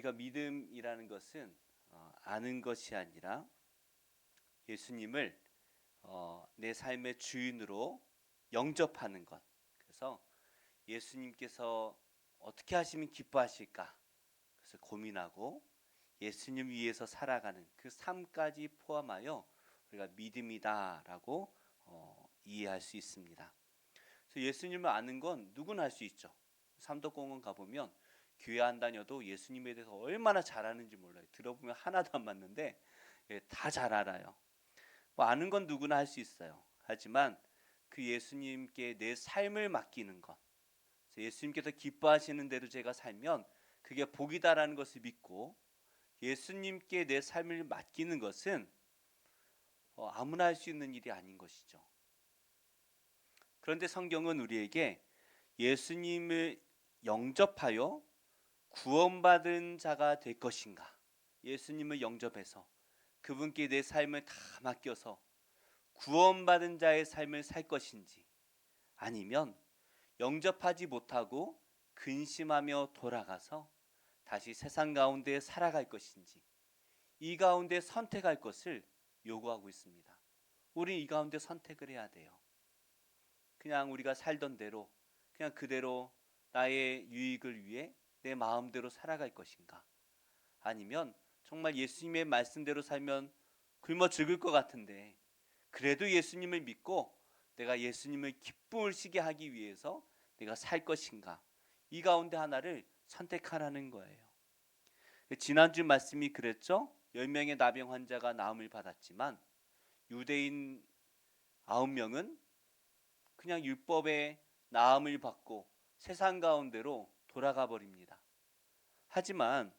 우리가 믿음이라는 것은 아는 것이 아니라 예수님을 내 삶의 주인으로 영접하는 것. 그래서 예수님께서 어떻게 하시면 기뻐하실까? 그래서 고민하고 예수님 위해서 살아가는 그 삶까지 포함하여 우리가 믿음이다라고 이해할 수 있습니다. 그래서 예수님을 아는 건 누구나 할 수 있죠. 삼덕공원 가보면 교회 안 다녀도 예수님에 대해서 얼마나 잘 아는지 몰라요. 들어보면 하나도 안 맞는데 다 잘 알아요. 뭐 아는 건 누구나 할 수 있어요. 하지만 그 예수님께 내 삶을 맡기는 것, 예수님께서 기뻐하시는 대로 제가 살면 그게 복이다라는 것을 믿고 예수님께 내 삶을 맡기는 것은 아무나 할 수 있는 일이 아닌 것이죠. 그런데 성경은 우리에게 예수님을 영접하여 구원받은 자가 될 것인가, 예수님을 영접해서 그분께 내 삶을 다 맡겨서 구원받은 자의 삶을 살 것인지, 아니면 영접하지 못하고 근심하며 돌아가서 다시 세상 가운데 살아갈 것인지, 이 가운데 선택할 것을 요구하고 있습니다. 우리 이 가운데 선택을 해야 돼요. 그냥 우리가 살던 대로 그냥 그대로 나의 유익을 위해 내 마음대로 살아갈 것인가, 아니면 정말 예수님의 말씀대로 살면 굶어 죽을 것 같은데 그래도 예수님을 믿고 내가 예수님을 기쁘시게 하기 위해서 내가 살 것인가, 이 가운데 하나를 선택하라는 거예요. 지난주 말씀이 그랬죠. 10명의 나병 환자가 나음을 받았지만 유대인 9명은 그냥 율법의 나음을 받고 세상 가운데로 돌아가 버립니다. 하지만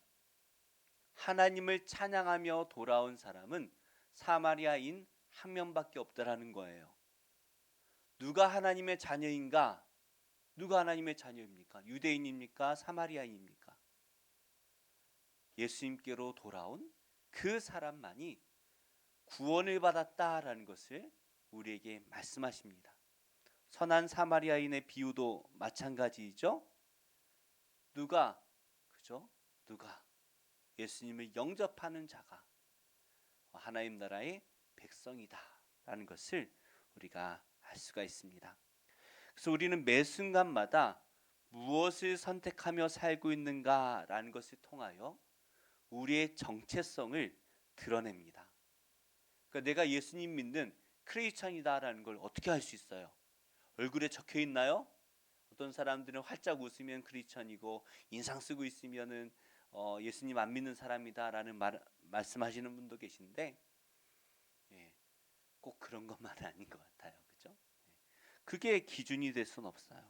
하나님을 찬양하며 돌아온 사람은 사마리아인 한 명밖에 없더라는 거예요. 누가 하나님의 자녀인가? 누가 하나님의 자녀입니까? 유대인입니까? 사마리아인입니까? 예수님께로 돌아온 그 사람만이 구원을 받았다라는 것을 우리에게 말씀하십니다. 선한 사마리아인의 비유도 마찬가지이죠. 누가, 그죠? 누가 예수님을 영접하는 자가 하나님 나라의 백성이다라는 것을 우리가 알 수가 있습니다. 그래서 우리는 매 순간마다 무엇을 선택하며 살고 있는가라는 것을 통하여 우리의 정체성을 드러냅니다. 그러니까 내가 예수님 믿는 크리스천이다라는 걸 어떻게 알 수 있어요? 얼굴에 적혀 있나요? 어떤 사람들은 활짝 웃으면 크리스천이고 인상 쓰고 있으면은 예수님 안 믿는 사람이다라는 말씀하시는 분도 계신데, 꼭 그런 것만은 아닌 것 같아요. 그죠? 그게 기준이 될 수는 없어요.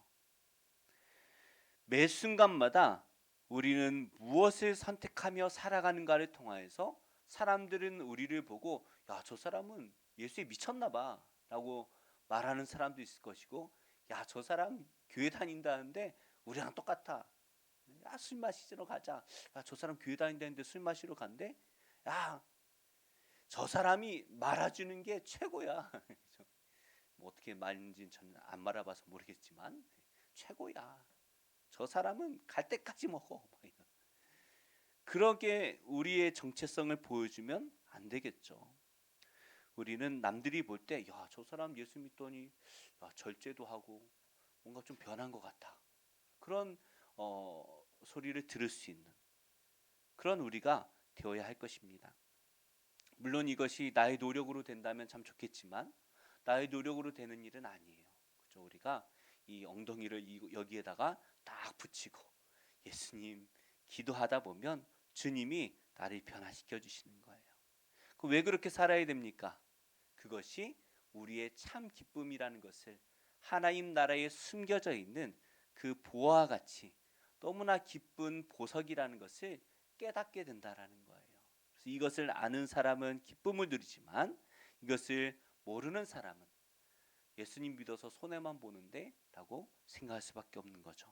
매 순간마다 우리는 무엇을 선택하며 살아가는가를 통하여서 사람들은 우리를 보고 야, 저 사람은 예수에 미쳤나 봐 라고 말하는 사람도 있을 것이고, 야, 저 사람 교회 다닌다는데 우리랑 똑같아, 야, 술 마시러 가자, 야, 저 사람 교회 다닌다는데 술 마시러 간대, 야, 저 사람이 말아주는 게 최고야. 뭐 어떻게 말인지는 저는 안 말아봐서 모르겠지만 최고야, 저 사람은 갈 때까지 먹어. 그렇게 우리의 정체성을 보여주면 안 되겠죠. 우리는 남들이 볼 때 야, 저 사람 예수 믿더니 야, 절제도 하고 뭔가 좀 변한 것 같아, 그런 소리를 들을 수 있는 그런 우리가 되어야 할 것입니다. 물론 이것이 나의 노력으로 된다면 참 좋겠지만 나의 노력으로 되는 일은 아니에요. 그죠? 우리가 이 엉덩이를 여기에다가 딱 붙이고 예수님 기도하다 보면 주님이 나를 변화시켜 주시는 거예요. 왜 그렇게 살아야 됩니까? 그것이 우리의 참 기쁨이라는 것을, 하나님 나라에 숨겨져 있는 그 보화와 같이 너무나 기쁜 보석이라는 것을 깨닫게 된다라는 거예요. 그래서 이것을 아는 사람은 기쁨을 누리지만 이것을 모르는 사람은 예수님 믿어서 손해만 보는데 라고 생각할 수밖에 없는 거죠.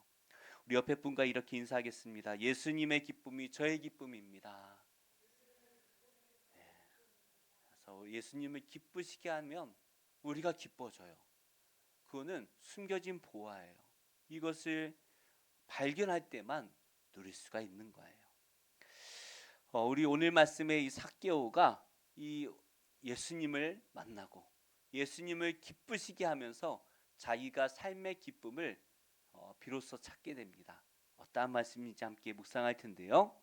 우리 옆에 분과 이렇게 인사하겠습니다. 예수님의 기쁨이 저의 기쁨입니다. 그래서 예수님을 기쁘시게 하면 우리가 기뻐져요. 그거는 숨겨진 보화예요. 이것을 발견할 때만 누릴 수가 있는 거예요. 우리 오늘 말씀의 이 삭개오가 이 예수님을 만나고 예수님을 기쁘시게 하면서 자기가 삶의 기쁨을 비로소 찾게 됩니다. 어떠한 말씀인지 함께 묵상할 텐데요.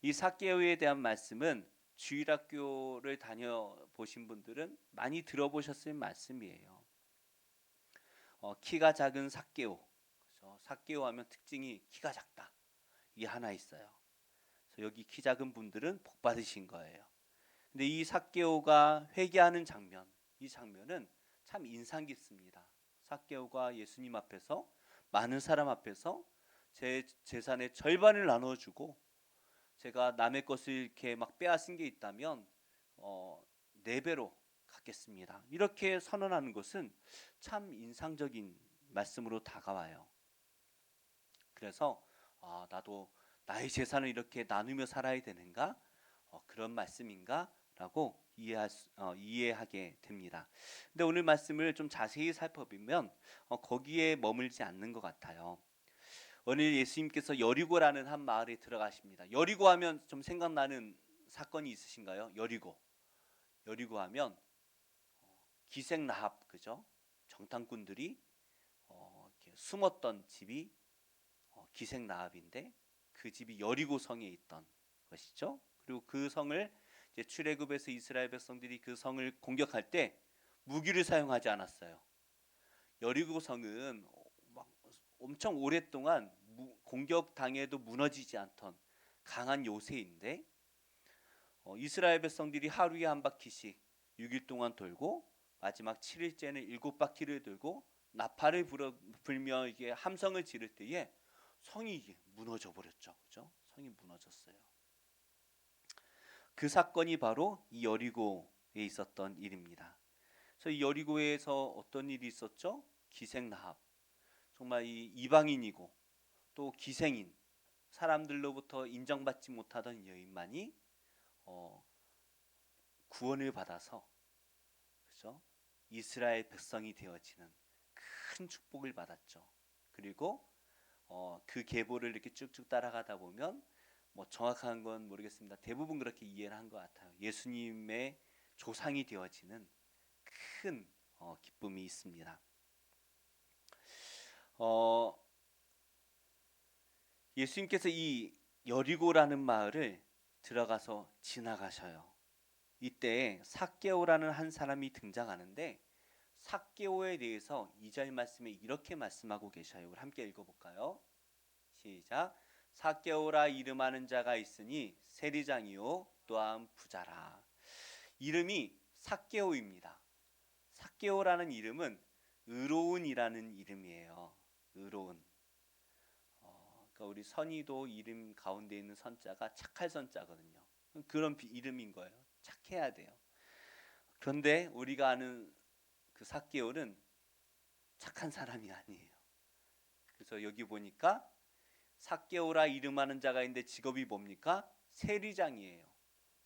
이 삭개오에 대한 말씀은 주일학교를 다녀보신 분들은 많이 들어보셨을 말씀이에요. 키가 작은 삭개오. 그렇죠? 삭개오 하면 특징이 키가 작다. 이게 하나 있어요. 그래서 여기 키 작은 분들은 복 받으신 거예요. 근데 이 삭개오가 회개하는 장면, 이 장면은 참 인상 깊습니다. 삭개오가 예수님 앞에서 많은 사람 앞에서 제 재산의 절반을 나눠주고 제가 남의 것을 이렇게 막 빼앗은 게 있다면 네 배로 갚겠습니다. 이렇게 선언하는 것은 참 인상적인 말씀으로 다가와요. 그래서 나도 나의 재산을 이렇게 나누며 살아야 되는가? 그런 말씀인가? 라고 이해하게 됩니다. 근데 오늘 말씀을 좀 자세히 살펴보면 거기에 머물지 않는 것 같아요. 오늘 예수님께서 여리고라는 한 마을에 들어가십니다. 여리고 하면 좀 생각나는 사건이 있으신가요? 여리고 하면 기생라합, 그죠? 정탐꾼들이 이렇게 숨었던 집이 기생라합인데 그 집이 여리고 성에 있던 것이죠. 그리고 그 성을 이제 출애굽에서 이스라엘 백성들이 그 성을 공격할 때 무기를 사용하지 않았어요. 여리고 성은 막 엄청 오랫동안 공격 당해도 무너지지 않던 강한 요새인데 이스라엘 백성들이 하루에 한 바퀴씩 6일 동안 돌고 마지막 7일째는 7바퀴를 돌고 나팔을 불며 이게 함성을 지를 때에 성이 무너져 버렸죠. 그죠? 성이 무너졌어요. 그 사건이 바로 이 여리고에 있었던 일입니다. 그래서 이 여리고에서 어떤 일이 있었죠? 기생라합. 정말 이 이방인이고 또 기생인 사람들로부터 인정받지 못하던 여인만이 구원을 받아서 그죠? 이스라엘 백성이 되어지는 큰 축복을 받았죠. 그리고 그 계보를 이렇게 쭉쭉 따라가다 보면 뭐 정확한 건 모르겠습니다. 대부분 그렇게 이해를 한 것 같아요. 예수님의 조상이 되어지는 큰 기쁨이 있습니다. 예수님께서 이 여리고라는 마을을 들어가서 지나가셔요. 이때 삭개오라는 한 사람이 등장하는데 삭개오에 대해서 2절 말씀에 이렇게 말씀하고 계셔요. 우리 함께 읽어볼까요? 시작. 삭개오라 이름하는 자가 있으니 세리장이요 또한 부자라. 이름이 삭개오입니다. 삭개오라는 이름은 의로운이라는 이름이에요. 의로운. 그러니까 우리 선의도 이름 가운데 있는 선자가 착할 선자거든요. 그런 이름인 거예요. 착해야 돼요. 그런데 우리가 아는 그 삭개오는 착한 사람이 아니에요. 그래서 여기 보니까 삭개오라 이름하는 자가 있는데 직업이 뭡니까? 세리장이에요.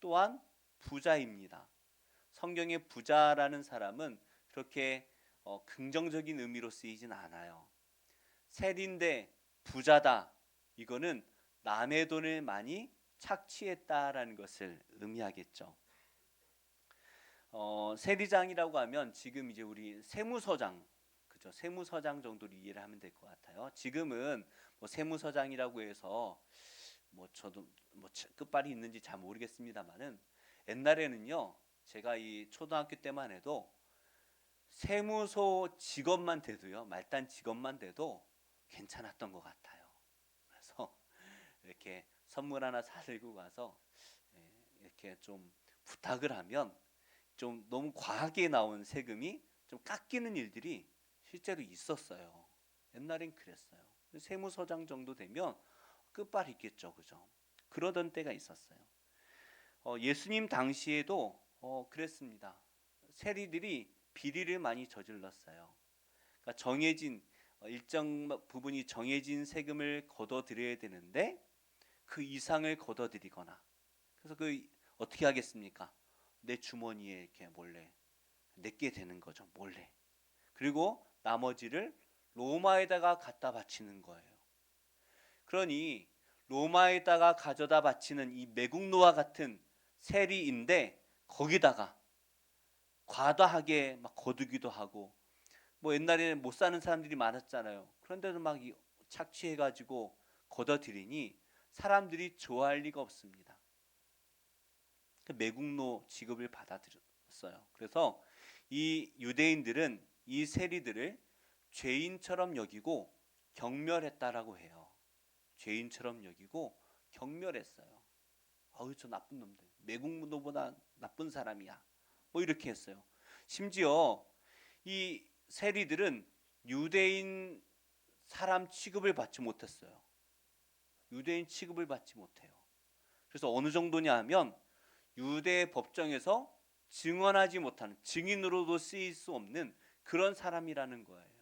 또한 부자입니다. 성경에 부자라는 사람은 그렇게 긍정적인 의미로 쓰이진 않아요. 세리인데 부자다. 이거는 남의 돈을 많이 착취했다라는 것을 의미하겠죠. 세리장이라고 하면 지금 이제 우리 세무서장, 그죠? 세무서장 정도로 이해를 하면 될 것 같아요. 지금은 뭐 세무서장이라고 해서 뭐 저도 뭐 끝발이 있는지 잘 모르겠습니다만은 옛날에는요, 제가 이 초등학교 때만 해도 세무서 직업만 돼도요, 말단 직업만 돼도 괜찮았던 것 같아요. 그래서 이렇게 선물 하나 사들고 가서 이렇게 좀 부탁을 하면 좀 너무 과하게 나온 세금이 좀 깎이는 일들이 실제로 있었어요. 옛날엔 그랬어요. 세무서장 정도 되면 끝발 있겠죠, 그죠? 그러던 때가 있었어요. 예수님 당시에도 그랬습니다. 세리들이 비리를 많이 저질렀어요. 그러니까 정해진 일정 부분이 정해진 세금을 걷어들여야 되는데 그 이상을 걷어들이거나 그래서 그 어떻게 하겠습니까? 내 주머니에 이렇게 몰래 내게 되는 거죠. 몰래. 그리고 나머지를 로마에다가 갖다 바치는 거예요. 그러니 로마에다가 가져다 바치는 이 매국노와 같은 세리인데 거기다가 과다하게 막 거두기도 하고, 뭐 옛날에는 못 사는 사람들이 많았잖아요. 그런데도 막 착취해가지고 걷어들이니 사람들이 좋아할 리가 없습니다. 매국노 취급을 받아들였어요. 그래서 이 유대인들은 이 세리들을 죄인처럼 여기고 경멸했다라고 해요. 죄인처럼 여기고 경멸했어요. 아우, 저 나쁜 놈들, 매국노보다 나쁜 사람이야, 뭐 이렇게 했어요. 심지어 이 세리들은 유대인 사람 취급을 받지 못했어요. 유대인 취급을 받지 못해요. 그래서 어느 정도냐 하면 유대 법정에서 증언하지 못하는, 증인으로도 쓰일 수 없는 그런 사람이라는 거예요.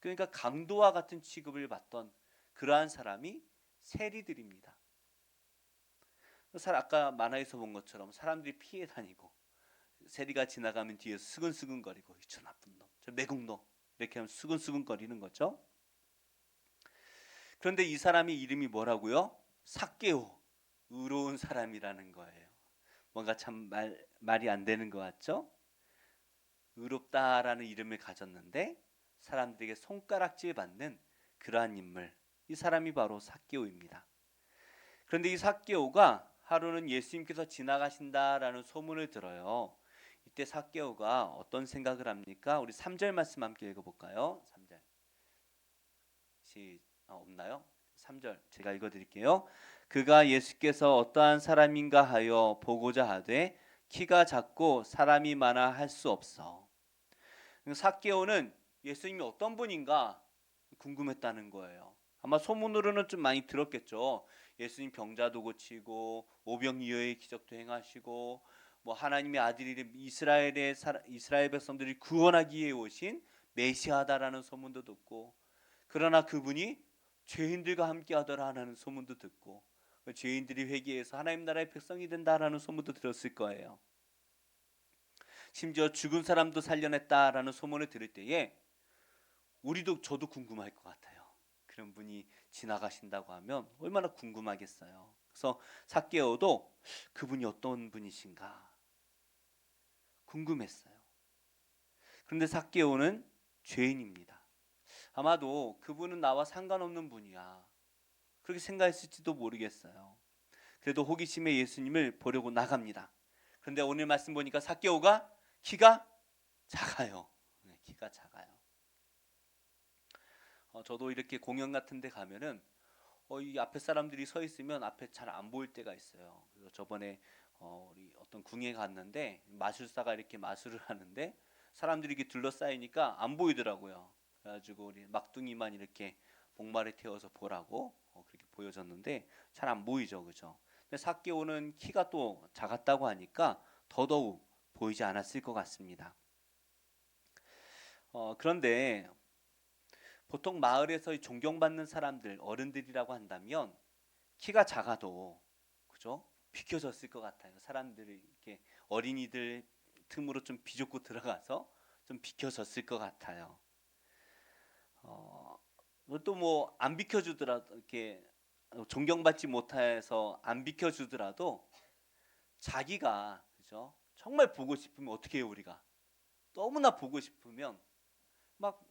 그러니까 강도와 같은 취급을 받던 그러한 사람이 세리들입니다. 아까 만화에서 본 것처럼 사람들이 피해 다니고 세리가 지나가면 뒤에서 스근스근거리고, 저 나쁜 놈, 저 매국노, 이렇게 하면 스근스근거리는 거죠. 그런데 이 사람의 이름이 뭐라고요? 삭개오, 의로운 사람이라는 거예요. 뭔가 참 말이 안 되는 것 같죠? 의롭다라는 이름을 가졌는데 사람들에게 손가락질 받는 그러한 인물, 이 사람이 바로 삭개오입니다. 그런데 이 삭개오가 하루는 예수님께서 지나가신다라는 소문을 들어요. 이때 삭개오가 어떤 생각을 합니까? 우리 3절 말씀 함께 읽어볼까요? 3절 없나요? 3절 제가 읽어드릴게요. 그가 예수께서 어떠한 사람인가 하여 보고자 하되 키가 작고 사람이 많아 할 수 없어. 삭개오는 예수님이 어떤 분인가 궁금했다는 거예요. 아마 소문으로는 좀 많이 들었겠죠. 예수님 병자도 고치고 오병이어의 기적도 행하시고, 뭐 하나님의 아들이 이스라엘 백성들이 구원하기 위해 오신 메시아다라는 소문도 듣고, 그러나 그분이 죄인들과 함께 하더라라는 소문도 듣고, 죄인들이 회개해서 하나님 나라의 백성이 된다라는 소문도 들었을 거예요. 심지어 죽은 사람도 살려냈다라는 소문을 들을 때에 저도 궁금할 것 같아요. 그런 분이 지나가신다고 하면 얼마나 궁금하겠어요. 그래서 삭개오도 그분이 어떤 분이신가 궁금했어요. 그런데 삭개오는 죄인입니다. 아마도 그분은 나와 상관없는 분이야, 그렇게 생각했을지도 모르겠어요. 그래도 호기심에 예수님을 보려고 나갑니다. 그런데 오늘 말씀 보니까 삭개오가 키가 작아요. 키가 작아요. 저도 이렇게 공연 같은 데 가면은 이 앞에 사람들이 서 있으면 앞에 잘 안 보일 때가 있어요. 그래서 저번에 우리 어떤 궁에 갔는데 마술사가 이렇게 마술을 하는데 사람들이 이렇게 둘러싸이니까 안 보이더라고요. 그래가지고 우리 막둥이만 이렇게 목마에 태워서 보라고 그렇게 보여줬는데 잘 안 보이죠, 그죠? 근데 삭개오는 키가 또 작았다고 하니까 더더욱 보이지 않았을 것 같습니다. 그런데 보통 마을에서 존경받는 사람들, 어른들이라고 한다면 키가 작아도, 그죠? 비켜졌을 것 같아요. 사람들이 이렇게 어린이들 틈으로 좀 비좁고 들어가서 좀 비켜졌을 것 같아요. 또 뭐 안 비켜주더라도, 이렇게 존경받지 못해서 안 비켜주더라도 자기가, 그죠? 정말 보고 싶으면 어떻게 해요? 우리가 너무나 보고 싶으면 막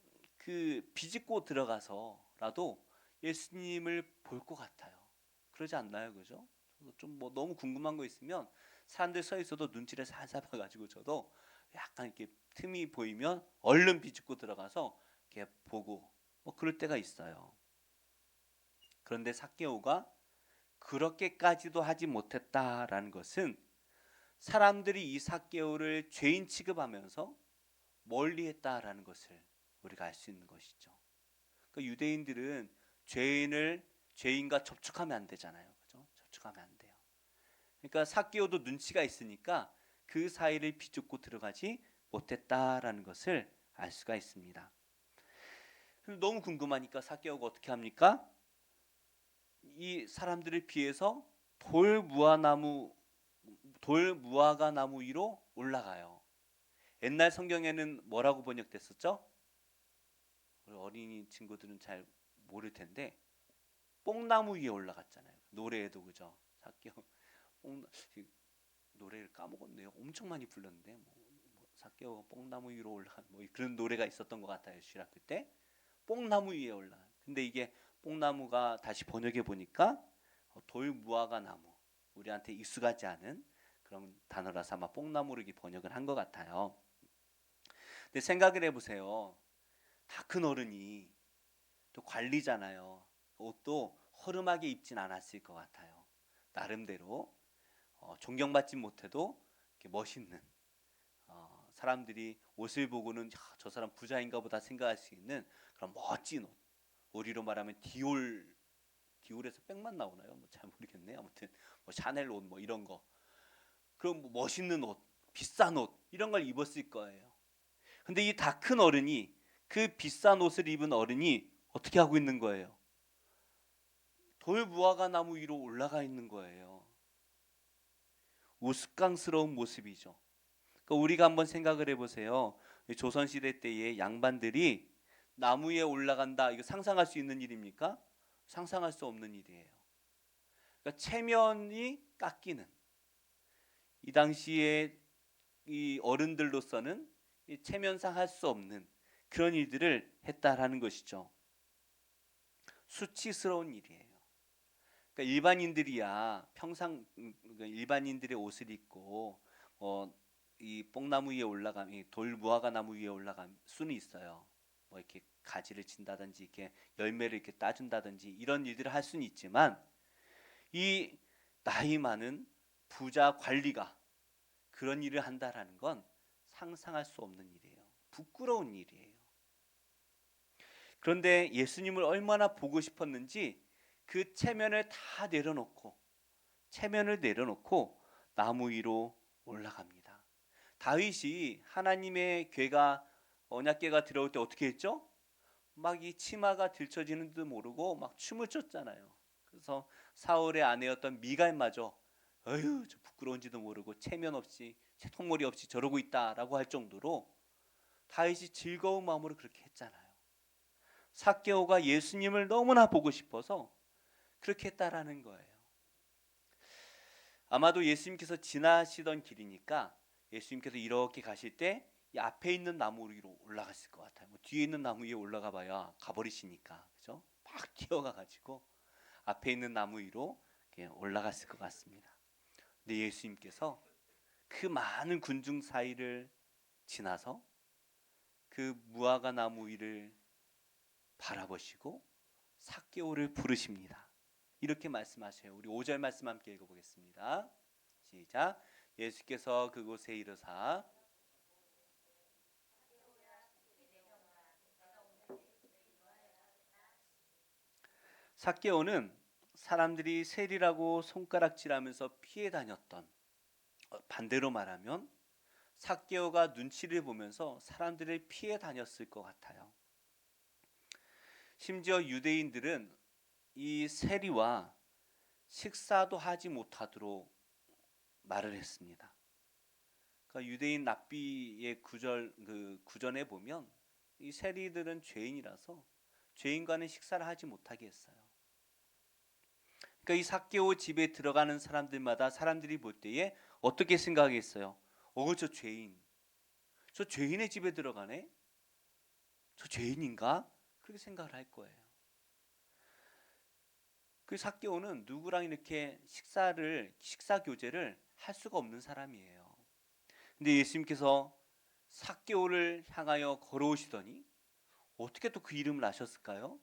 비집고 들어가서라도 예수님을 볼 것 같아요. 그러지 않나요, 그죠? 좀 뭐 너무 궁금한 거 있으면 사람들 서 있어도 눈치를 살살 봐가지고 저도 약간 이렇게 틈이 보이면 얼른 비집고 들어가서 이렇게 보고 뭐 그럴 때가 있어요. 그런데 삭개오가 그렇게까지도 하지 못했다라는 것은 사람들이 이 삭개오를 죄인 취급하면서 멀리했다라는 것을 우리가 알 수 있는 것이죠. 그러니까 유대인들은 죄인과 접촉하면 안 되잖아요, 그죠? 접촉하면 안 돼요. 그러니까 삭개오도 눈치가 있으니까 그 사이를 비좁고 들어가지 못했다라는 것을 알 수가 있습니다. 너무 궁금하니까 삭개오가 어떻게 합니까? 이 사람들을 피해서 돌무화과 나무 위로 올라가요. 옛날 성경에는 뭐라고 번역됐었죠? 우리 어린이 친구들은 잘 모를 텐데 뽕나무 위에 올라갔잖아요. 노래에도 그죠? 삭개오 노래를 까먹었네요. 엄청 많이 불렀는데 뭐 삭개오가 뽕나무 위로 올라간 뭐 그런 노래가 있었던 것 같아요. 신학교 때 뽕나무 위에 올라간. 근데 이게 뽕나무가 다시 번역해 보니까 돌무화과 나무, 우리한테 익숙하지 않은 그런 단어라서 아마 뽕나무로 이렇게 번역을 한 것 같아요. 근데 생각을 해보세요. 다 큰 어른이 또 관리잖아요. 옷도 허름하게 입진 않았을 것 같아요. 나름대로 존경받지 못해도 이렇게 멋있는, 사람들이 옷을 보고는 저 사람 부자인가 보다 생각할 수 있는 그런 멋진 옷. 우리로 말하면 디올에서 백만 나오나요? 뭐 잘 모르겠네. 아무튼 뭐 샤넬 옷 뭐 이런 거. 그럼 뭐 멋있는 옷, 비싼 옷 이런 걸 입었을 거예요. 근데 이 다 큰 어른이, 그 비싼 옷을 입은 어른이 어떻게 하고 있는 거예요? 돌 무화과 나무 위로 올라가 있는 거예요. 우스꽝스러운 모습이죠. 그러니까 우리가 한번 생각을 해보세요. 조선시대 때의 양반들이 나무 위에 올라간다, 이거 상상할 수 있는 일입니까? 상상할 수 없는 일이에요. 그러니까 체면이 깎이는, 이 당시에 이 어른들로서는 이 체면상 할 수 없는 그런 일들을 했다라는 것이죠. 수치스러운 일이에요. 그러니까 일반인들이야 평상, 그러니까 일반인들의 옷을 입고 이 뽕나무 위에 올라가, 돌 무화과 나무 위에 올라갈 수는 있어요. 뭐 이렇게 가지를 친다든지 이렇게 열매를 이렇게 따준다든지 이런 일들을 할 수는 있지만, 이 나이 많은 부자 관리가 그런 일을 한다라는 건 상상할 수 없는 일이에요. 부끄러운 일이에요. 그런데 예수님을 얼마나 보고 싶었는지 그 체면을 내려놓고 나무 위로 올라갑니다. 다윗이 하나님의 궤가, 언약궤가 들어올 때 어떻게 했죠? 막 이 치마가 들쳐지는 듯 모르고 막 춤을 췄잖아요. 그래서 사울의 아내였던 미갈마저 어휴 저 부끄러운지도 모르고 체면 없이 채통머리 없이 저러고 있다라고 할 정도로 다윗이 즐거운 마음으로 그렇게 했잖아요. 삭개오가 예수님을 너무나 보고 싶어서 그렇게 했다라는 거예요. 아마도 예수님께서 지나시던 길이니까 예수님께서 이렇게 가실 때 이 앞에 있는 나무 위로 올라갔을 것 같아요. 뭐 뒤에 있는 나무 위에 올라가 봐야 가버리시니까, 그죠? 막 뛰어가 가지고 앞에 있는 나무 위로 올라갔을 것 같습니다. 근데 예수님께서 그 많은 군중 사이를 지나서 그 무화과 나무 위를 바라보시고 삭개오를 부르십니다. 이렇게 말씀하세요. 우리 5절 말씀 함께 읽어보겠습니다. 시작. 예수께서 그곳에 이르사 삭개오는 사람들이 세리라고 손가락질하면서 피해 다녔던, 반대로 말하면 삭개오가 눈치를 보면서 사람들을 피해 다녔을 것 같아요. 심지어 유대인들은 이 세리와 식사도 하지 못하도록 말을 했습니다. 그러니까 유대인 랍비의 구전에 보면 이 세리들은 죄인이라서 죄인과는 식사를 하지 못하게 했어요. 그러니까 이 삭개오 집에 들어가는 사람들마다 사람들이 볼 때에 어떻게 생각했어요? 저 죄인, 저 죄인의 집에 들어가네? 저 죄인인가? 그렇게 생각을 할 거예요. 그 삭개오는 누구랑 이렇게 식사 교제를 할 수가 없는 사람이에요. 근데 예수님께서 삭개오를 향하여 걸어오시더니 어떻게 또 그 이름을 아셨을까요?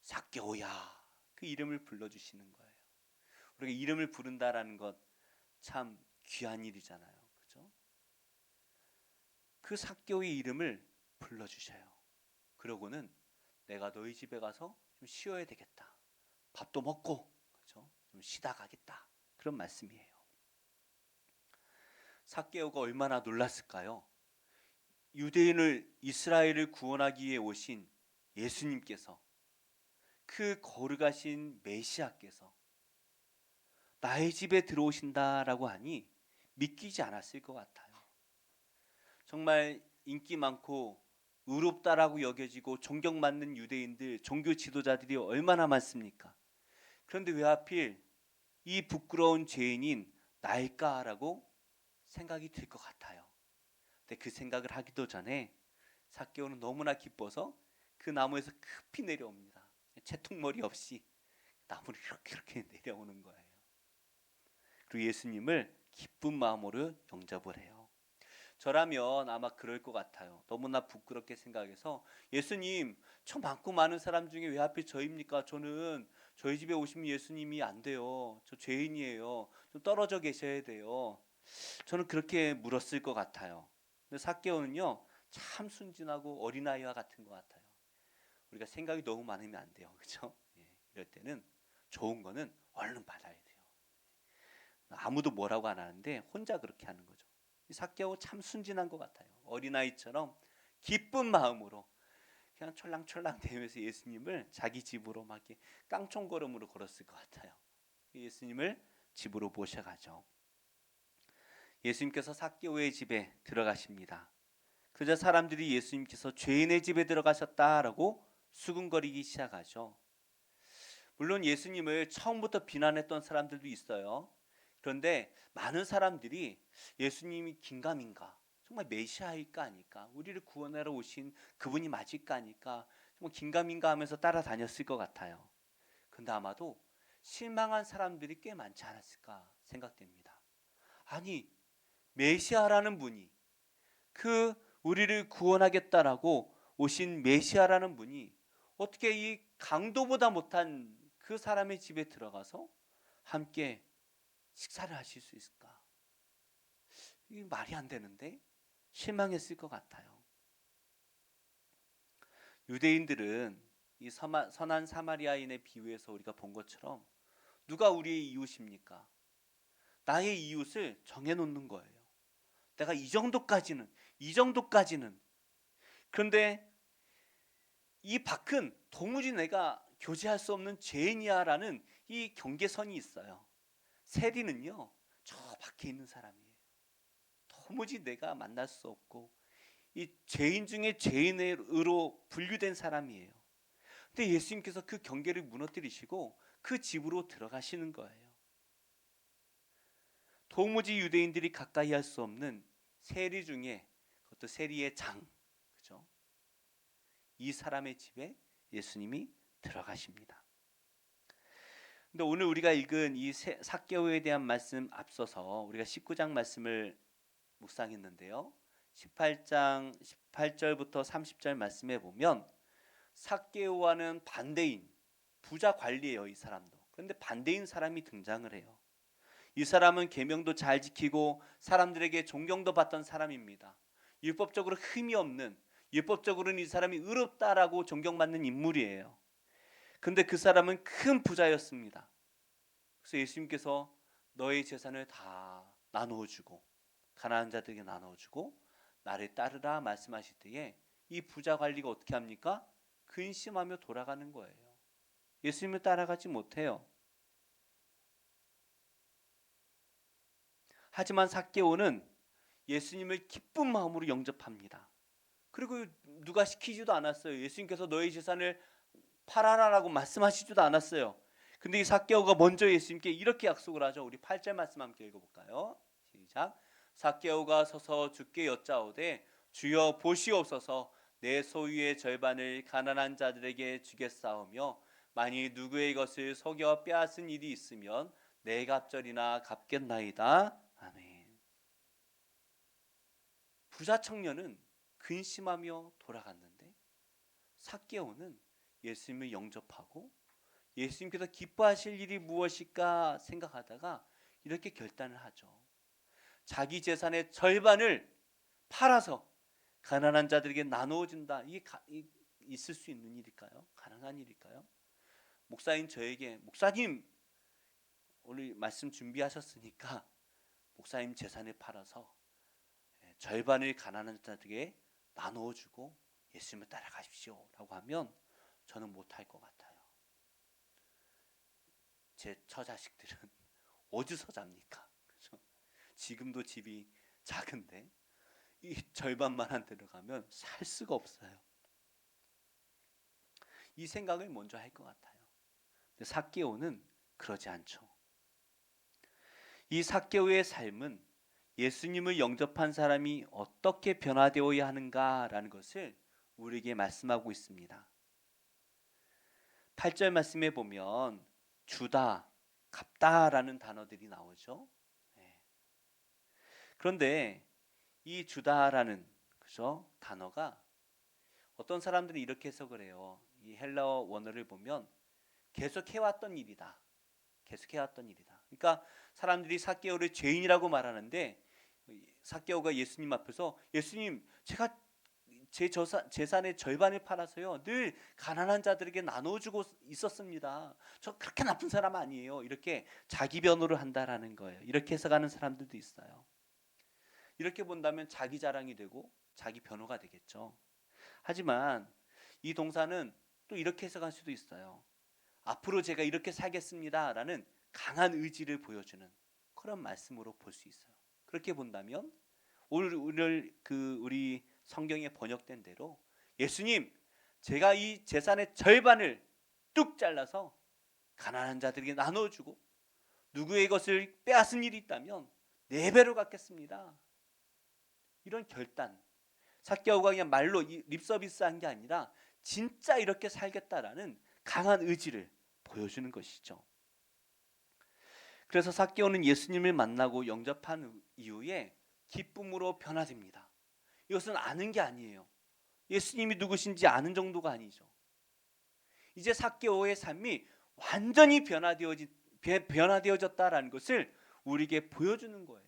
삭개오야, 그 이름을 불러주시는 거예요. 우리가 이름을 부른다라는 것 참 귀한 일이잖아요, 그죠? 그 삭개오의 이름을 불러주셔요. 그러고는 내가 너희 집에 가서 좀 쉬어야 되겠다, 밥도 먹고, 그죠? 좀 쉬다 가겠다, 그런 말씀이에요. 삭개오가 얼마나 놀랐을까요? 이스라엘을 구원하기 위해 오신 예수님께서, 그 거룩하신 메시아께서 나의 집에 들어오신다라고 하니 믿기지 않았을 것 같아요. 정말 인기 많고 의롭다라고 여겨지고 존경받는 유대인들, 종교 지도자들이 얼마나 많습니까? 그런데 왜 하필 이 부끄러운 죄인인 나일까라고 생각이 들 것 같아요. 근데 그 생각을 하기도 전에 삭개오는 너무나 기뻐서 그 나무에서 급히 내려옵니다. 채통머리 없이 나무를 이렇게 내려오는 거예요. 그리고 예수님을 기쁜 마음으로 영접을 해요. 저라면 아마 그럴 것 같아요. 너무나 부끄럽게 생각해서 예수님, 저 많고 많은 사람 중에 왜 하필 저입니까? 저는 저희 집에 오시면 예수님이 안 돼요. 저 죄인이에요. 좀 떨어져 계셔야 돼요. 저는 그렇게 물었을 것 같아요. 근데 삭개오는요, 참 순진하고 어린아이와 같은 것 같아요. 우리가 생각이 너무 많으면 안 돼요. 그렇죠? 예, 이럴 때는 좋은 거는 얼른 받아야 돼요. 아무도 뭐라고 안 하는데 혼자 그렇게 하는 거죠. 삭개오 참 순진한 것 같아요. 어린아이처럼 기쁜 마음으로 그냥 철랑철랑 대면서 예수님을 자기 집으로 막 이렇게 깡총걸음으로 걸었을 것 같아요. 예수님을 집으로 모셔가죠. 예수님께서 삭개오의 집에 들어가십니다. 그러자 사람들이 예수님께서 죄인의 집에 들어가셨다라고 수군거리기 시작하죠. 물론 예수님을 처음부터 비난했던 사람들도 있어요. 그런데 많은 사람들이 예수님이 긴가민가, 정말 메시아일까 아닐까, 우리를 구원하러 오신 그분이 맞을까 아닐까, 정말 긴가민가 하면서 따라다녔을 것 같아요. 근데 아마도 실망한 사람들이 꽤 많지 않았을까 생각됩니다. 아니, 메시아라는 분이, 그 우리를 구원하겠다라고 오신 메시아라는 분이 어떻게 이 강도보다 못한 그 사람의 집에 들어가서 함께 식사를 하실 수 있을까? 이게 말이 안 되는데 실망했을 것 같아요. 유대인들은 이 선한 사마리아인의 비유에서 우리가 본 것처럼 누가 우리의 이웃입니까? 나의 이웃을 정해놓는 거예요. 내가 이 정도까지는. 그런데 이 밖은 도무지 내가 교제할 수 없는 죄인이야라는 이 경계선이 있어요. 세리는요, 저 밖에 있는 사람이에요. 도무지 내가 만날 수 없고 이 죄인 중에 죄인으로 분류된 사람이에요. 근데 예수님께서 그 경계를 무너뜨리시고 그 집으로 들어가시는 거예요. 도무지 유대인들이 가까이 할 수 없는 세리 중에, 그것도 세리의 장, 그죠? 이 사람의 집에 예수님이 들어가십니다. 근데 오늘 우리가 읽은 이 삭개오에 대한 말씀 앞서서 우리가 19장 말씀을 묵상했는데요. 18장 18절부터 30절 말씀에 보면 삭개오와는 반대인 부자 관리예요, 이 사람도. 그런데 반대인 사람이 등장을 해요. 이 사람은 계명도 잘 지키고 사람들에게 존경도 받던 사람입니다. 율법적으로 흠이 없는, 율법적으로는 이 사람이 의롭다라고 존경받는 인물이에요. 근데 그 사람은 큰 부자였습니다. 그래서 예수님께서 너의 재산을 다 나누어주고 가난한 자들에게 나누어주고 나를 따르라 말씀하실 때에 이 부자 관리가 어떻게 합니까? 근심하며 돌아가는 거예요. 예수님을 따라가지 못해요. 하지만 삭개오는 예수님을 기쁜 마음으로 영접합니다. 그리고 누가 시키지도 않았어요. 예수님께서 너의 재산을 팔아라라고 말씀하시지도 않았어요. 근데 이 삭개오가 먼저 예수님께 이렇게 약속을 하죠. 우리 8절 말씀 함께 읽어볼까요? 시작. 삭개오가 서서 주께 여짜오되 주여 보시옵소서, 내 소유의 절반을 가난한 자들에게 주겠사오며 만일 누구의 것을 속여 빼앗은 일이 있으면 네 갑절이나 갚겠나이다. 아멘. 부자 청년은 근심하며 돌아갔는데 삭개오는 예수님을 영접하고 예수님께서 기뻐하실 일이 무엇일까 생각하다가 이렇게 결단을 하죠. 자기 재산의 절반을 팔아서 가난한 자들에게 나누어 준다. 이게 있을 수 있는 일일까요? 가능한 일일까요? 목사인 저에게, 목사님 오늘 말씀 준비하셨으니까 목사님 재산을 팔아서 절반을 가난한 자들에게 나누어 주고 예수님을 따라가십시오 라고 하면 저는 못할 것 같아요. 제 처자식들은 어디서 잡니까? 그렇죠? 지금도 집이 작은데 이 절반만 안 들어가면 살 수가 없어요. 이 생각을 먼저 할 것 같아요. 근데 삭개오는 그러지 않죠. 이 삭개오의 삶은 예수님을 영접한 사람이 어떻게 변화되어야 하는가라는 것을 우리에게 말씀하고 있습니다. 8절 말씀에 보면 주다, 갚다라는 단어들이 나오죠. 네. 그런데 이 주다라는 그죠? 단어가 어떤 사람들이 이렇게 해석을 해요. 이 헬라어 원어를 보면 계속 해왔던 일이다. 계속 해왔던 일이다. 그러니까 사람들이 삭개오를 죄인이라고 말하는데 삭개오가 예수님 앞에서 예수님 제가 제 재산의 절반을 팔아서요 늘 가난한 자들에게 나눠주고 있었습니다. 저 그렇게 나쁜 사람 아니에요. 이렇게 자기 변호를 한다라는 거예요. 이렇게 해석하는 사람들도 있어요. 이렇게 본다면 자기 자랑이 되고 자기 변호가 되겠죠. 하지만 이 동사는 또 이렇게 해석할 수도 있어요. 앞으로 제가 이렇게 살겠습니다라는 강한 의지를 보여주는 그런 말씀으로 볼 수 있어요. 그렇게 본다면 오늘 우리 성경에 번역된 대로 예수님, 제가 이 재산의 절반을 뚝 잘라서 가난한 자들에게 나눠주고 누구의 것을 빼앗은 일이 있다면 4배로 갚겠습니다. 이런 결단, 삭개오가 그냥 말로 립서비스한 게 아니라 진짜 이렇게 살겠다라는 강한 의지를 보여주는 것이죠. 그래서 삭개오는 예수님을 만나고 영접한 이후에 기쁨으로 변화됩니다. 이것은 아는 게 아니에요. 예수님이 누구신지 아는 정도가 아니죠. 이제 삭개오의 삶이 완전히 변화되어졌다라는 것을 우리에게 보여주는 거예요.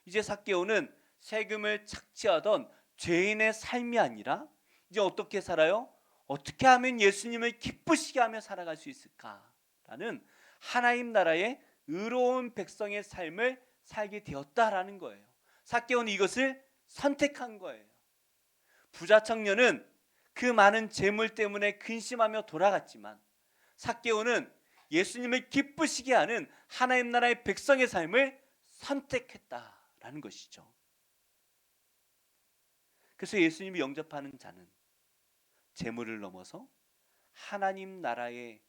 이제 삭개오는 세금을 착취하던 죄인의 삶이 아니라 이제 어떻게 살아요? 어떻게 하면 예수님을 기쁘시게 하며 살아갈 수 있을까라는 하나님 나라의 의로운 백성의 삶을 살게 되었다라는 거예요. 삭개오는 이것을 선택한 거예요. 부자 청년은 그 많은 재물 때문에 근심하며 돌아갔지만 삭개오는 예수님을 기쁘시게 하는 하나님 나라의 백성의 삶을 선택했다라는 것이죠. 그래서 예수님을 영접하는 자는 재물을 넘어서 하나님 나라의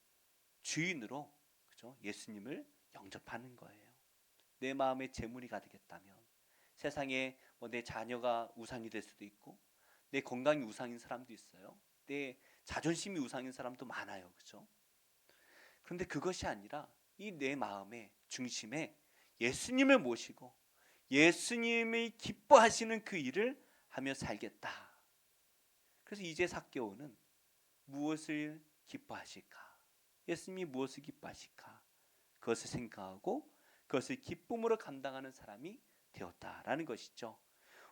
주인으로 그죠? 예수님을 영접하는 거예요. 내 마음에 재물이 가득했다면 세상에 내 자녀가 우상이 될 수도 있고 내 건강이 우상인 사람도 있어요. 내 자존심이 우상인 사람도 많아요. 그죠? 그런데 그것이 아니라 이 내 마음의 중심에 예수님을 모시고 예수님이 기뻐하시는 그 일을 하며 살겠다. 그래서 이제 삭개오는 무엇을 기뻐하실까? 예수님이 무엇을 기뻐하실까? 그것을 생각하고 그것을 기쁨으로 감당하는 사람이 되었다라는 것이죠.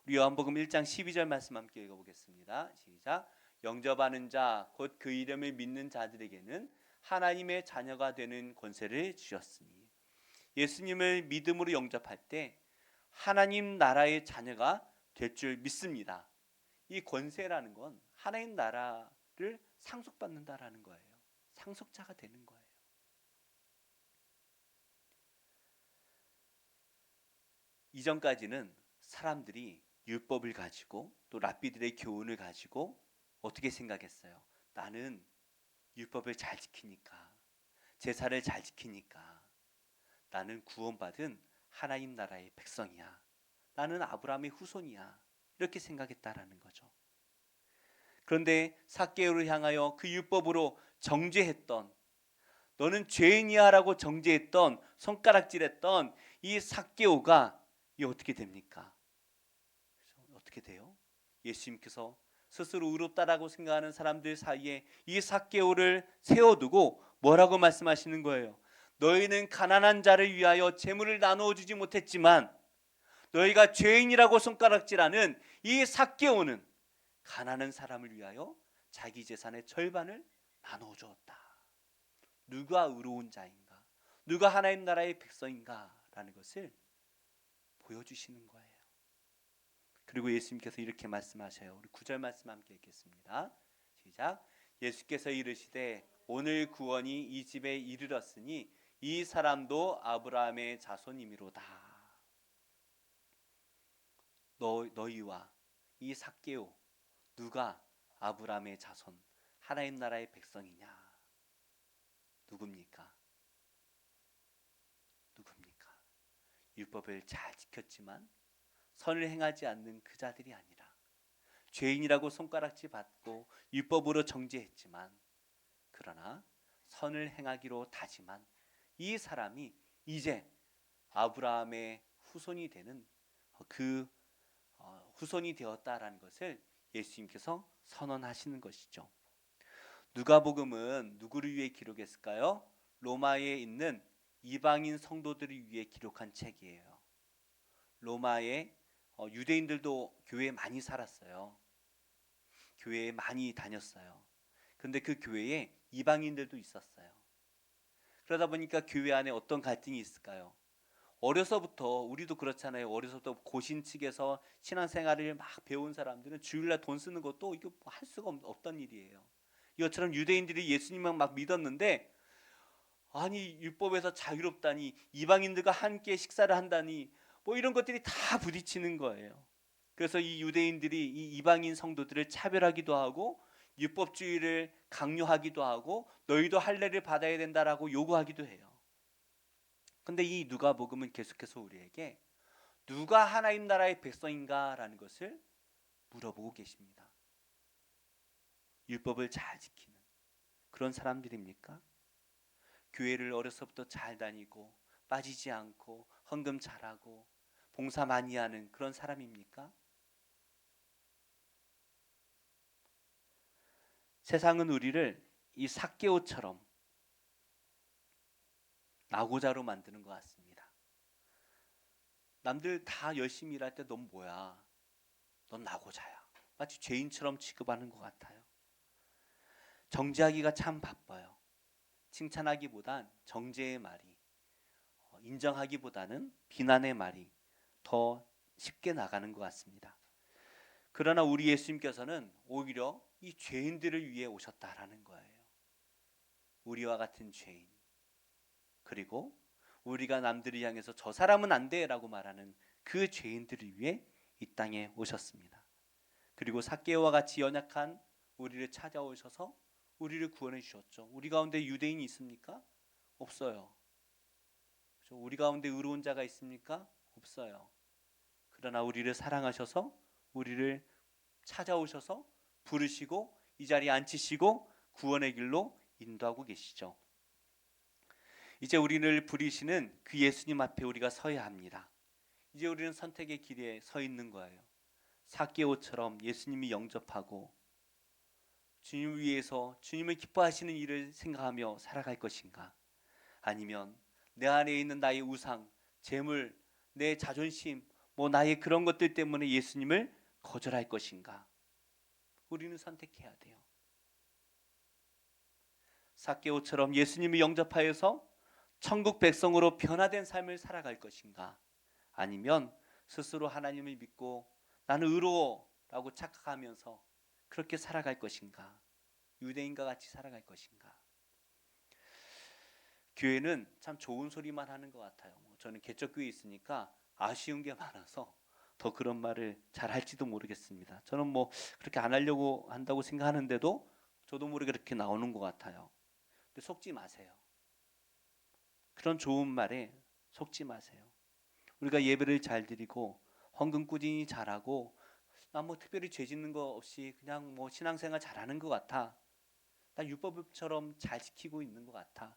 우리 요한복음 1장 12절 말씀 함께 읽어보겠습니다. 시작. 영접하는 자 곧 그 이름을 믿는 자들에게는 하나님의 자녀가 되는 권세를 주셨으니 예수님을 믿음으로 영접할 때 하나님 나라의 자녀가 될 줄 믿습니다. 이 권세라는 건 하나님 나라를 상속받는다라는 거예요. 상속자가 되는 거예요. 이전까지는 사람들이 율법을 가지고 또 랍비들의 교훈을 가지고 어떻게 생각했어요? 나는 율법을 잘 지키니까, 제사를 잘 지키니까 나는 구원받은 하나님 나라의 백성이야. 나는 아브라함의 후손이야. 이렇게 생각했다라는 거죠. 그런데 삭개오를 향하여 그 율법으로 정죄했던, 너는 죄인이야라고 정죄했던, 손가락질했던 이 삭개오가 이 어떻게 됩니까? 어떻게 돼요? 예수님께서 스스로 의롭다라고 생각하는 사람들 사이에 이 삭개오를 세워두고 뭐라고 말씀하시는 거예요? 너희는 가난한 자를 위하여 재물을 나누어 주지 못했지만 너희가 죄인이라고 손가락질하는 이 삭개오는 가난한 사람을 위하여 자기 재산의 절반을 나누어 주었다. 누가 의로운 자인가? 누가 하나님 나라의 백성인가? 라는 것을 보여주시는 거예요. 그리고 예수님께서 이렇게 말씀하셔요. 우리 9절 말씀 함께 읽겠습니다. 시작. 예수께서 이르시되 오늘 구원이 이 집에 이르렀으니 이 사람도 아브라함의 자손이미로다. 너희와 이 삭개오 누가 아브라함의 자손 하나님 나라의 백성이냐? 누굽니까? 율법을 잘 지켰지만 선을 행하지 않는 그 자들이 아니라 죄인이라고 손가락질 받고 율법으로 정죄했지만 그러나 선을 행하기로 다짐한 이 사람이 이제 아브라함의 후손이 되는 그 후손이 되었다라는 것을 예수님께서 선언하시는 것이죠. 누가복음은 누구를 위해 기록했을까요? 로마에 있는 이방인 성도들을 위해 기록한 책이에요. 로마에 유대인들도 교회에 많이 살았어요. 교회에 많이 다녔어요. 근데 그 교회에 이방인들도 있었어요. 그러다 보니까 교회 안에 어떤 갈등이 있을까요? 어려서부터 우리도 그렇잖아요. 어려서부터 고신 측에서 신앙생활을 막 배운 사람들은 주일날 돈 쓰는 것도 이거 할 수가 없던 일이에요. 이것처럼 유대인들이 예수님만 막 믿었는데 아니 율법에서 자유롭다니 이방인들과 함께 식사를 한다니 뭐 이런 것들이 다 부딪히는 거예요. 그래서 이 유대인들이 이 이방인 성도들을 차별하기도 하고 율법주의를 강요하기도 하고 너희도 할례를 받아야 된다라고 요구하기도 해요. 근데 이 누가복음은 계속해서 우리에게 누가 하나님 나라의 백성인가라는 것을 물어보고 계십니다. 율법을 잘 지키는 그런 사람들입니까? 교회를 어려서부터 잘 다니고 빠지지 않고 헌금 잘하고 봉사 많이 하는 그런 사람입니까? 세상은 우리를 이 삭개오처럼 나고자로 만드는 것 같습니다. 남들 다 열심히 일할 때 넌 뭐야? 넌 나고자야. 마치 죄인처럼 취급하는 것 같아요. 정죄하기가 참 바빠요. 칭찬하기보단 정죄의 말이, 인정하기보다는 비난의 말이 더 쉽게 나가는 것 같습니다. 그러나 우리 예수님께서는 오히려 이 죄인들을 위해 오셨다라는 거예요. 우리와 같은 죄인, 그리고 우리가 남들을 향해서 저 사람은 안 돼라고 말하는 그 죄인들을 위해 이 땅에 오셨습니다. 그리고 삭개오와 같이 연약한 우리를 찾아오셔서 우리를 구원해 주셨죠. 우리 가운데 유대인이 있습니까? 없어요. 그렇죠? 우리 가운데 의로운 자가 있습니까? 없어요. 그러나 우리를 사랑하셔서 우리를 찾아오셔서 부르시고 이 자리에 앉히시고 구원의 길로 인도하고 계시죠. 이제 우리를 부리시는 그 예수님 앞에 우리가 서야 합니다. 이제 우리는 선택의 길에 서 있는 거예요. 삭개오처럼 예수님이 영접하고 주님을 위해서 주님을 기뻐하시는 일을 생각하며 살아갈 것인가? 아니면 내 안에 있는 나의 우상, 재물, 내 자존심, 뭐 나의 그런 것들 때문에 예수님을 거절할 것인가? 우리는 선택해야 돼요. 삭개오처럼 예수님을 영접하여서 천국 백성으로 변화된 삶을 살아갈 것인가? 아니면 스스로 하나님을 믿고 나는 의로워라고 착각하면서 그렇게 살아갈 것인가? 유대인과 같이 살아갈 것인가? 교회는 참 좋은 소리만 하는 것 같아요. 저는 개척교회에 있으니까 아쉬운 게 많아서 더 그런 말을 잘 할지도 모르겠습니다. 저는 뭐 그렇게 안 하려고 한다고 생각하는데도 저도 모르게 그렇게 나오는 것 같아요. 근데 속지 마세요. 그런 좋은 말에 속지 마세요. 우리가 예배를 잘 드리고 헌금 꾸준히 잘하고 나 뭐 특별히 죄 짓는 거 없이 그냥 뭐 신앙생활 잘하는 것 같아. 나 율법처럼 잘 지키고 있는 것 같아.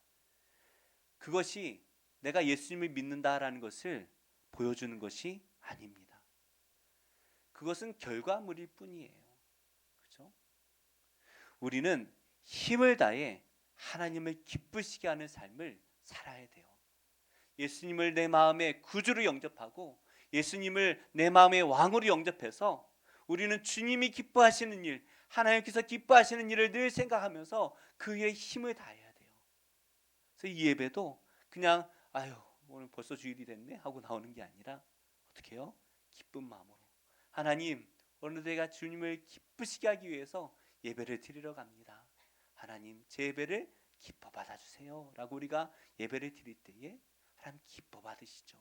그것이 내가 예수님을 믿는다라는 것을 보여주는 것이 아닙니다. 그것은 결과물일 뿐이에요. 그렇죠? 우리는 힘을 다해 하나님을 기쁘시게 하는 삶을 살아야 돼요. 예수님을 내 마음의 구주로 영접하고 예수님을 내 마음의 왕으로 영접해서 우리는 주님이 기뻐하시는 일, 하나님께서 기뻐하시는 일을 늘 생각하면서 그의 힘을 다해야 돼요. 그래서 이 예배도 그냥 아유 오늘 벌써 주일이 됐네 하고 나오는 게 아니라 어떻게 해요? 기쁜 마음으로 하나님 오늘 내가 주님을 기쁘시게 하기 위해서 예배를 드리러 갑니다. 하나님 제 예배를 기뻐 받아주세요 라고 우리가 예배를 드릴 때에 하나님 기뻐 받으시죠.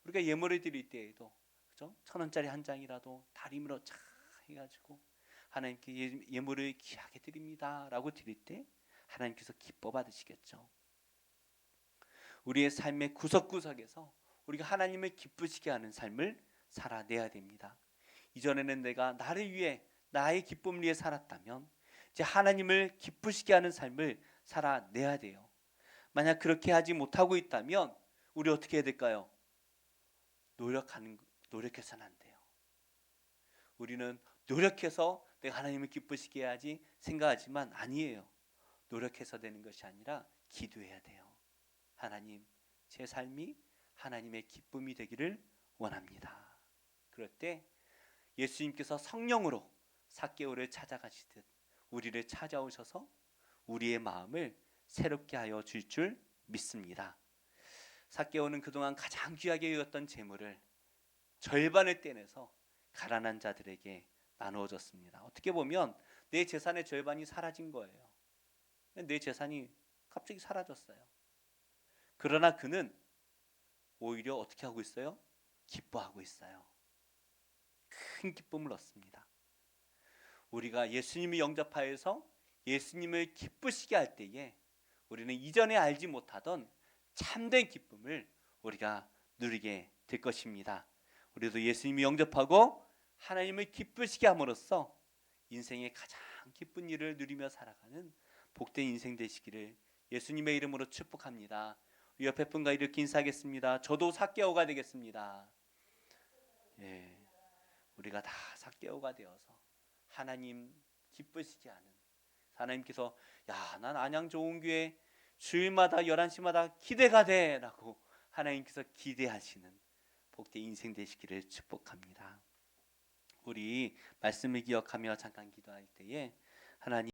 우리가 예물을 드릴 때에도 그죠? 1,000원짜리 한 장이라도 다림으로 쫙 해가지고 하나님께 예물을 귀하게 드립니다 라고 드릴 때 하나님께서 기뻐 받으시겠죠. 우리의 삶의 구석구석에서 우리가 하나님을 기쁘시게 하는 삶을 살아내야 됩니다. 이전에는 내가 나를 위해 나의 기쁨을 위해 살았다면 이제 하나님을 기쁘시게 하는 삶을 살아내야 돼요. 만약 그렇게 하지 못하고 있다면 우리 어떻게 해야 될까요? 노력해서는 안 돼요. 우리는 노력해서 내가 하나님을 기쁘시게 해야지 생각하지만 아니에요. 노력해서 되는 것이 아니라 기도해야 돼요. 하나님, 제 삶이 하나님의 기쁨이 되기를 원합니다. 그럴 때 예수님께서 성령으로 삭개오를 찾아가시듯 우리를 찾아오셔서 우리의 마음을 새롭게 하여 줄 줄 믿습니다. 삭개오는 그동안 가장 귀하게 여겼던 재물을 절반을 떼내서 가난한 자들에게 나누어 줬습니다. 어떻게 보면 내 재산의 절반이 사라진 거예요. 내 재산이 갑자기 사라졌어요. 그러나 그는 오히려 어떻게 하고 있어요? 기뻐하고 있어요. 큰 기쁨을 얻습니다. 우리가 예수님을 영접하여서 예수님을 기쁘시게 할 때에 우리는 이전에 알지 못하던 참된 기쁨을 우리가 누리게 될 것입니다. 우리도 예수님을 영접하고 하나님을 기쁘시게 함으로써 인생의 가장 기쁜 일을 누리며 살아가는 복된 인생 되시기를 예수님의 이름으로 축복합니다. 우리 옆에 분과 이렇게 인사하겠습니다. 저도 삭개오가 되겠습니다. 예, 우리가 다 삭개오가 되어서 하나님 기쁘시게 하는, 하나님께서 야, 난 안양 좋은 교회 주일마다 11시마다 기대가 돼 라고 하나님께서 기대하시는 복된 인생 되시기를 축복합니다. 우리 말씀을 기억하며 잠깐 기도할 때에 하나님